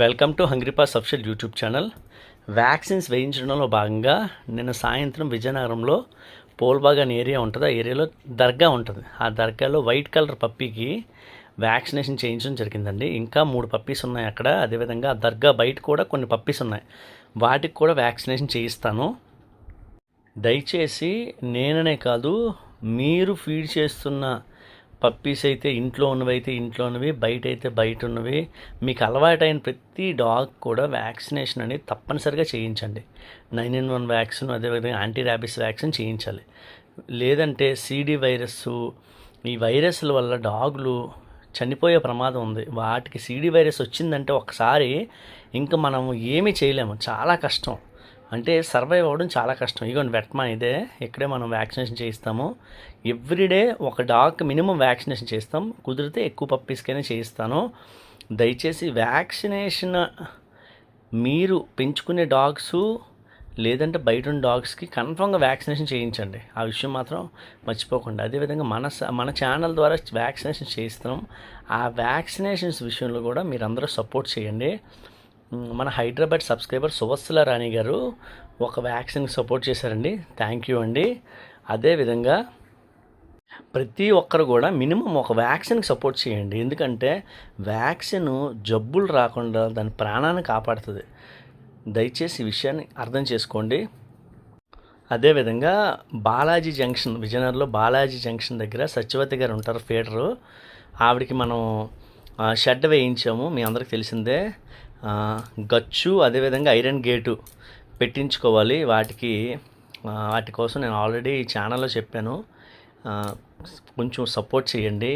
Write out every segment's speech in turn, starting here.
Welcome to hungry pass official YouTube channel. Vaccines వేయించడంలో భాగంగా నిన్న సాయంత్రం విజయనగరంలో పోల్బాగ్ అనే ఏరియా ఉంటుంది. ఆ ఏరియాలో దర్గా ఉంటుంది. ఆ దర్గాలో వైట్ కలర్ పప్పీకి వ్యాక్సినేషన్ చేయించడం జరిగిందండి. ఇంకా 3 పప్పీస్ ఉన్నాయి అక్కడ. అదేవిధంగా ఆ దర్గా బయట కూడా కొన్ని పప్పీస్ ఉన్నాయి. వాటికి కూడా వ్యాక్సినేషన్ చేయిస్తాను. దయచేసి నేననే కాదు, మీరు ఫీడ్ చేస్తున్న పప్పీస్ అయితే ఇంట్లో ఉన్నవి, బయట అయితే బయట ఉన్నవి, మీకు అలవాటైన ప్రతి డాగ్ కూడా వ్యాక్సినేషన్ అనేది తప్పనిసరిగా చేయించండి. 9-in-1 వ్యాక్సిన్, అదేవిధంగా యాంటీ ర్యాబిస్ వ్యాక్సిన్ చేయించాలి. లేదంటే సిడి వైరస్, ఈ వైరస్ల వల్ల డాగులు చనిపోయే ప్రమాదం ఉంది. వాటికి సిడి వైరస్ వచ్చిందంటే ఒకసారి ఇంకా మనం ఏమీ చేయలేము, చాలా కష్టం. అంటే సర్వైవ్ అవ్వడం చాలా కష్టం. ఇగోండి వెట్మా ఇదే, ఇక్కడే మనం వ్యాక్సినేషన్ చేయిస్తాము. ఎవ్రీడే ఒక డాగ్కి మినిమం వ్యాక్సినేషన్ చేస్తాం. కుదిరితే ఎక్కువ పప్పీస్కైనా చేయిస్తాను. దయచేసి వ్యాక్సినేషన్ మీరు పెంచుకునే డాగ్స్ లేదంటే బయట ఉన్న డాగ్స్కి కన్ఫామ్గా వ్యాక్సినేషన్ చేయించండి. ఆ విషయం మాత్రం మర్చిపోకుండా. అదేవిధంగా మన ఛానల్ ద్వారా వ్యాక్సినేషన్ చేయిస్తున్నాం. ఆ వ్యాక్సినేషన్స్ విషయంలో కూడా మీరందరూ సపోర్ట్ చేయండి. మన హైదరాబాద్ సబ్స్క్రైబర్ సువత్సల రాణి గారు ఒక వ్యాక్సిన్కి సపోర్ట్ చేశారండి. థ్యాంక్ యూ అండి. అదేవిధంగా ప్రతి ఒక్కరు కూడా మినిమం ఒక వ్యాక్సిన్కి సపోర్ట్ చేయండి. ఎందుకంటే వ్యాక్సిన్ జబ్బులు రాకుండా దాని ప్రాణాన్ని కాపాడుతుంది. దయచేసి ఈ విషయాన్ని అర్థం చేసుకోండి. అదేవిధంగా బాలాజీ జంక్షన్, విజయనగరంలో బాలాజీ జంక్షన్ దగ్గర సత్యవతి గారు ఉంటారు, ఫీడరు. ఆవిడకి మనం షెడ్ వేయించాము, మీ అందరికి తెలిసిందే. గచ్చు, అదేవిధంగా ఐరన్ గేటు పెట్టించుకోవాలి. వాటి కోసం నేను ఆల్రెడీ ఛానల్లో చెప్పాను. కొంచెం సపోర్ట్ చేయండి.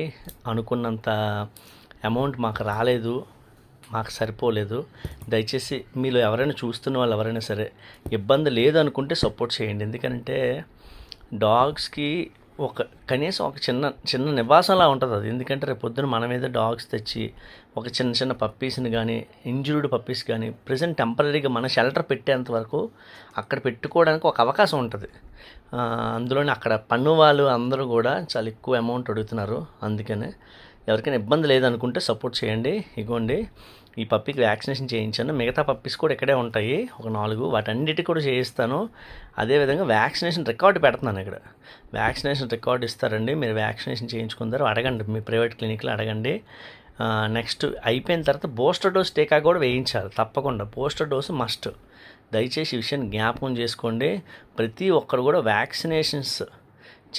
అనుకున్నంత అమౌంట్ మాకు రాలేదు, మాకు సరిపోలేదు. దయచేసి మీలో ఎవరైనా చూస్తున్న వాళ్ళు ఎవరైనా సరే ఇబ్బంది లేదు అనుకుంటే సపోర్ట్ చేయండి. ఎందుకంటే డాగ్స్కి కనీసం ఒక చిన్న నివాసంలా ఉంటుంది అది. ఎందుకంటే రేపు పొద్దున మన మీద డాగ్స్ తెచ్చి ఒక చిన్న పప్పీస్ని కానీ, ఇంజూర్డ్ పప్పీస్ కానీ ప్రజెంట్ టెంపరీగా మన షెల్టర్ పెట్టేంత వరకు అక్కడ పెట్టుకోవడానికి ఒక అవకాశం ఉంటుంది. అందులోనే అక్కడ పన్ను వాళ్ళు అందరూ కూడా చాలా ఎక్కువ అమౌంట్ అడుగుతున్నారు. అందుకనే ఎవరికైనా ఇబ్బంది లేదనుకుంటే సపోర్ట్ చేయండి. ఇగోండి, ఈ పప్పీకి వ్యాక్సినేషన్ చేయించాను. మిగతా పప్పీస్ కూడా ఇక్కడే ఉంటాయి, ఒక 4. వాటన్నిటికీ కూడా చేయిస్తాను. అదేవిధంగా వ్యాక్సినేషన్ రికార్డు పెడుతున్నాను ఇక్కడ. వ్యాక్సినేషన్ రికార్డు ఇస్తారండి. మీరు వ్యాక్సినేషన్ చేయించుకుంటారు, అడగండి, మీ ప్రైవేట్ క్లినిక్లో అడగండి. నెక్స్ట్ అయిపోయిన తర్వాత బూస్టర్ డోస్ టీకా కూడా వేయించాలి తప్పకుండా. Booster dose must. దయచేసి ఈ విషయాన్ని జ్ఞాపకం చేసుకోండి. ప్రతి ఒక్కరు కూడా వ్యాక్సినేషన్స్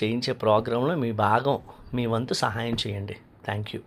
చేయించే ప్రోగ్రాంలో మీ వంతు సహాయం చేయండి. Thank you.